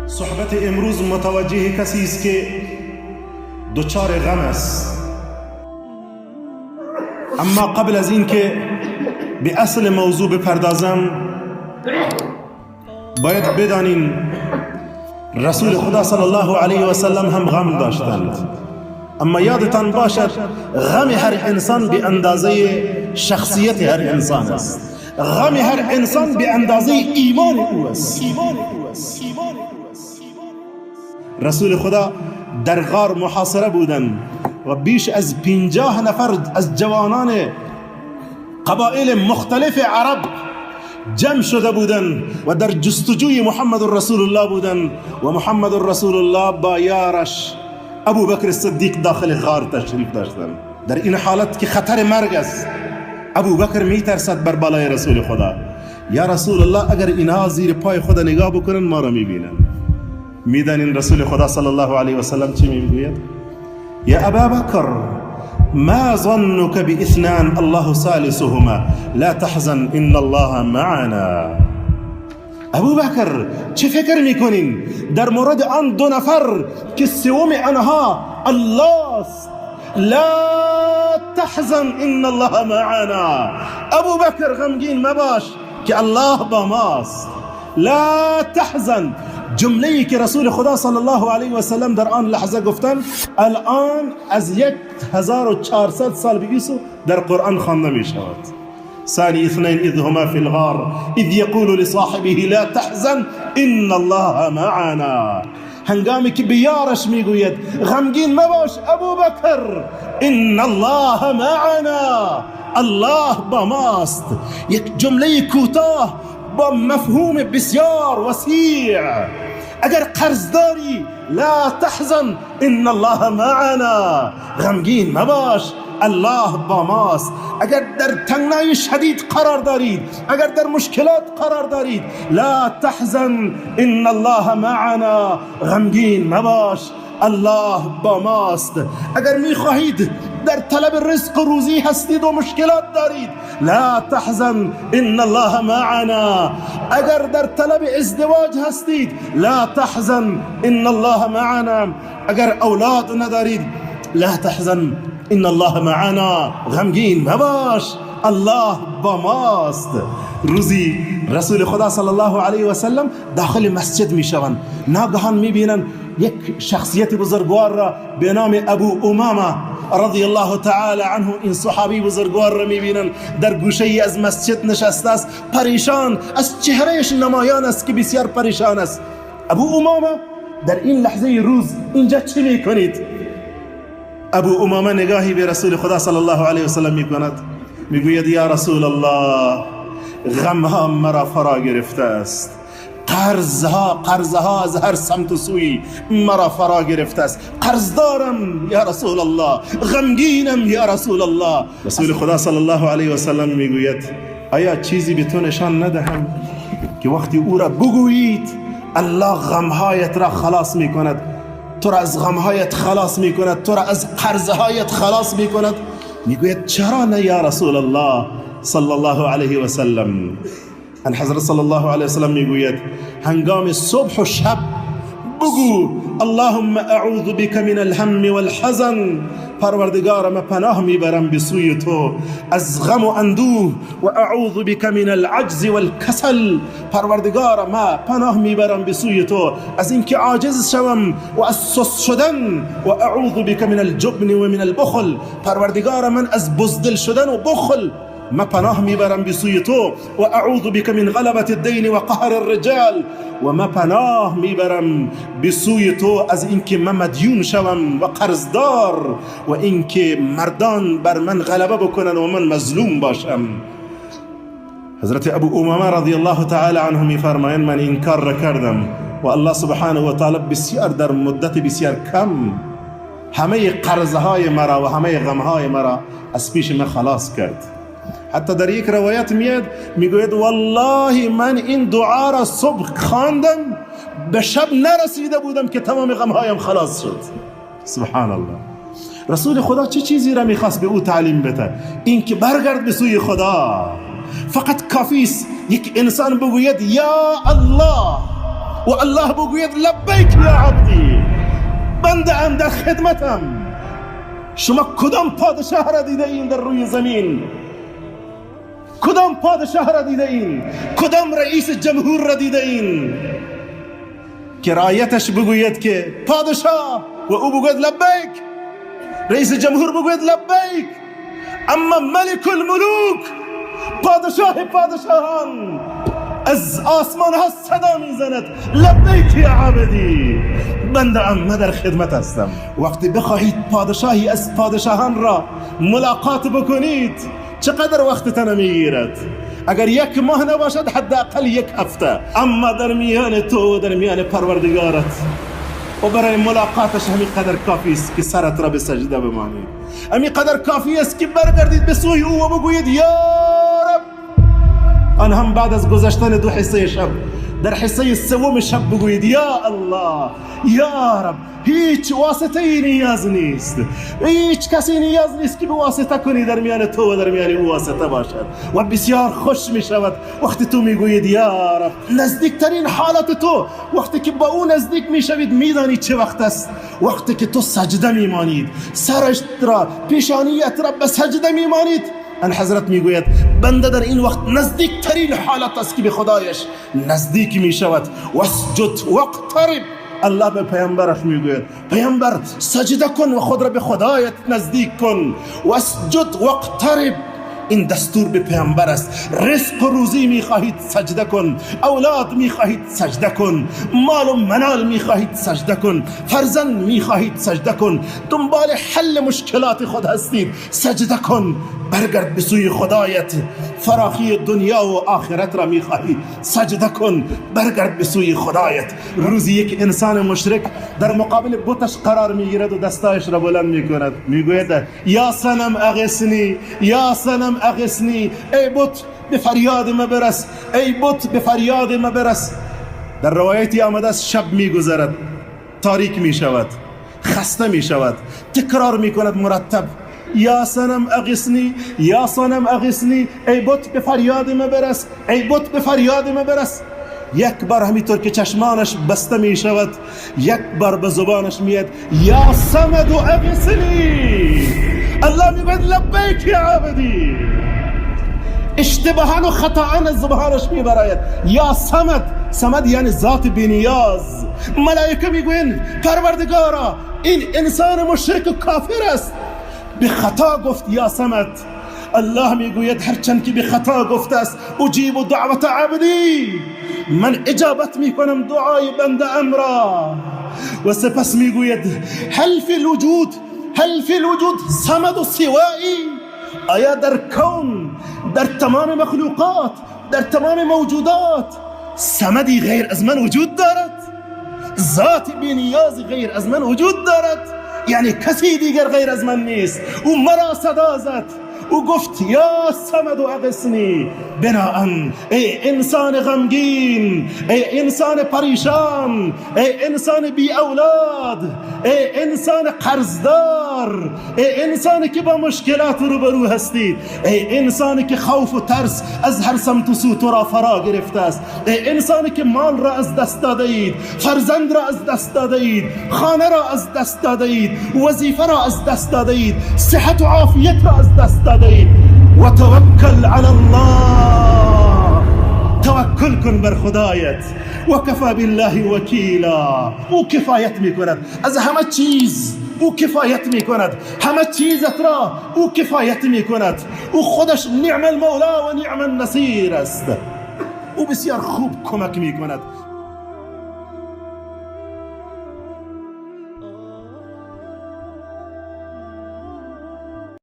صحبت امروز متوجه کسی است که دچار غم است، اما قبل از این که به اصل موضوع بپردازم باید بدانین رسول خدا صلی الله علیه و سلم هم غم داشتند، اما یادتان باشد غم هر انسان به اندازه شخصیت هر انسان است. غم هر انسان به اندازه ایمان او است. رسول خدا در غار محاصره بودند و بیش از 50 نفر از جوانان قبایل مختلف عرب جمع شده بودند و در جستجوی محمد رسول الله بودند و محمد رسول الله با یارش ابو بکر صدیق داخل غار تشریف داشتند. در این حالت که خطر مرگ است، ابو بکر میترسد بر بالای رسول خدا، یا رسول الله اگر اینها زیر پای خدا نگاه بکنن ما را میبینن. میدانین رسول خدا صلی الله علیه و سلم چی میگوید؟ یا ابا بکر ما ظنك باثنان الله ثالثهما لا تحزن ان الله معنا. ابو بکر چه فکر میکنین در مورد آن دو نفر که سوم آنها الله است؟ لا تحزن ان الله معنا. ابو بکر غمگین مباش که الله با ماست. لا تحزن، جمله‌ای که رسول خدا صلی الله علیه و سلم در آن لحظه گفتن الان از 1400 سال پیش در قرآن خوانده می شود. ثانی اثنین اذ هما فی الغار اذ یقول لصاحبه لا تحزن ان الله معنا. هنگامی که به یارش میگوید غمگین مباش ابو بکر، ان الله معنا، الله با ماست. یک جمله کوتاه با مفهوم بسیار وسیع. اگر قرض داری لا تحزن ان الله معنا، غمگین مباش الله با ماست. اگر در تنگنای شدید قرار دارید، اگر در مشکلات قرار دارید لا تحزن ان الله معنا، غمگین مباش الله با ماست. اگر میخواهید در طلب رزق و روزی هستید و مشکلات دارید لا تحزن ان الله معنا. اگر در طلب ازدواج هستید لا تحزن ان الله معنا. اگر اولاد ندارید لا تحزن ان الله معنا، غمگین مباش الله با ماست. روزی رسول خدا صلی الله علیه و سلم داخل مسجد میشوند، ناگهان میبینند یک شخصیت بزرگوار را به نام ابو امامه رضی الله تعالی عنه، این صحابی بزرگوار را میبینند در گوشه ای از مسجد نشسته است، پریشان، از چهرهش نمایان است که بسیار پریشان است. ابو امامه در این لحظه روز اینجا چی میکنید؟ ابو امامه نگاهی به رسول خدا صلی الله علیه و سلم میکند، میگوید یا رسول الله غمها مرا فرا گرفته است، قرضها از هر سمت و سوی مرا فرا گرفته است، قرض دارم یا رسول الله، غمگینم یا رسول الله. رسول خدا صلی الله علیه و سلم میگوید آیا چیزی به تو نشان ندهم که وقتی او را بگویید الله غمهایت را خلاص میکند، تو را از غمهایت خلاص میکند، تو را از قرضهایت خلاص میکند؟ میگوید چرا نه یا رسول الله صلی الله علیه و سلم. ان حضرت صلی الله علیه و سلم میگوید هنگام صبح و شب بگو اللهم اعوذ بك من الهم والحزن، پروردگار من پناه میبرم به سوی تو از غم و اندوه، و اعوذ بك من العجز والکسل، پروردگار من پناه میبرم به سوی تو از اینکه عاجز شوم و از سست شدن، و اعوذ بك من الجبن و من البخل، پروردگار من از بزدل شدن و بخل ما پناه میبرم به سوی تو، و اعوذ بك من غلبة الدین و قهر الرجال، و ما پناه میبرم به سوی تو از اینکه من مدیون شوم و قرضدار، و اینکه مردان بر من غلبه بکنن و من مظلوم باشم. حضرت ابو امامه رضی الله تعالی عنه میفرمایند من این کار را کردم و الله سبحانه و تعالی بسیار در مدت بسیار کم همه قرضهای مرا و همه غمهای مرا از پیش من خلاص کرد. حتی در یک روایت میگوید والله من این دعا را صبح خواندم به شب نرسیده بودم که تمام غمهایم خلاص شد. سبحان الله. رسول خدا چه چیزی را میخواست به او تعلیم بده؟ این که برگرد به سوی خدا. فقط کافی است یک انسان بگوید یا الله و الله بگوید لبیک یا عبدی، بنده ام در خدمتم. شما کدام پادشاه را دیده این در روی زمین؟ کدام پادشاه را دیده این؟ کدام رئیس جمهور را دیده این که رعیتش بگوید که پادشاه و او بگوید لبیک، رئیس جمهور بگوید لبیک، اما ملک الملوک، پادشاه پادشاهان از آسمان ها صدا میزند لبیک یا عبدی، بنده ام من در خدمت هستم. وقتی بخواهید پادشاهی از پادشاهان را ملاقات بکنید چقدر وقتتان میگیرد؟ اگر یک ماه نباشد حداقل یک هفته، اما در میان تو و در میان پروردگارت و برای ملاقاتش همین قدر کافی است که سرت را به سجده بمانید، همین قدر کافی است که برگردید به سوی او و بگویید یا رب. آن هم بعد از گذشتن 2 حصه شب، در حصه سوم شب بگویید یا الله یا رب. هیچ واسطه ای نیاز نیست، هیچ کسی نیاز نیست که به واسطه کنی در میان تو و در میان او واسطه باشد. و بسیار خوش می شود وقتی تو می گویید یا رب. نزدیکترین حالت تو وقتی که با او نزدیک می شوید میدانی چه وقت است؟ وقتی که تو سجده می مانید، سرش را، پیشانیت را به سجده می مانید. ان حضرت می گوید بنده در این وقت نزدیکترین حالت است که به خدایش نزدیک می شود. واسجد واقترب. الله به پیامبرش میگوید پیامبر سجده کن و خود را به خدایت نزدیک کن. واسجد واقترب. این دستور به پیامبر است. رزق و روزی میخواهید سجده کن، اولاد میخواهید سجده کن، مال و منال میخواهید سجده کن، فرزند میخواهید سجده کن، دنبال حل مشکلات خود هستید سجده کن. برگرد به سوی خدایت. فراخی دنیا و آخرت را میخواهی سجده کن، برگرد به سوی خدایت. روزی یک انسان مشرک در مقابل بتش قرار میگیرد و دستایش را بلند میکند، میگوید یا صنم اغثنی، یا صنم اغثنی، ای بت به فریاد ما برس، ای بت به فریاد ما برس. در روایتی آمده است شب میگذرد، تاریک میشود، خسته میشود، تکرار میکند مرتب یا صنم اغثنی، یا صنم اغثنی، ای بت به فریاد ما برس، ای بت به فریاد ما برس. یک بار همینطور که چشمانش بسته می شود، یک بار به زبانش میاد یا صمد اغثنی. الله میگوید لبیک یا عبدی. اشتباهان و خطاان از زبانش میبراید یا صمد. صمد یعنی ذات بی‌نیاز. ملائکه میگوین پروردگارا این انسان مشرک و کافر است، به خطا گفت یا صمد. الله میگوید هرچند که به خطا گفته است اجیب دعوت عبدی، من اجابت میکنم دعای بنده ام را. و سپس میگوید هل فی الوجود، هل فی الوجود صمد و سوایی. آیا در کون، در تمام مخلوقات، در تمام موجودات صمدی غیر از من وجود دارد؟ ذات بی نیاز غیر از من وجود دارد؟ یعنی کسی دیگر غیر از من نیست. او مرا صدا زد، او گفت یا صمد اغثنی. بناهن ای انسان غمگین، ای انسان پریشان، ای انسان بی اولاد، ای انسان قرضدار، ای انسانی که با مشکلات روبرو هستید، ای انسانی که خوف و ترس از هر سمت و سو تو را فرا گرفته است، ای انسانی که مال را از دست داده اید، فرزند را از دست داده اید، خانه را از دست داده اید، وظیفه را از دست داده اید، صحت و عافیت را از دست داده اید. و توکل علی الله. توکل کن بر خدایت. و کفا بالله وکیلا. او کفایت میکند از همه چیز، او کفایت میکند همه چیزت را، او کفایت میکند. او خودش نعم المولا و نعم النصیر است. او بسیار خوب کمک میکند.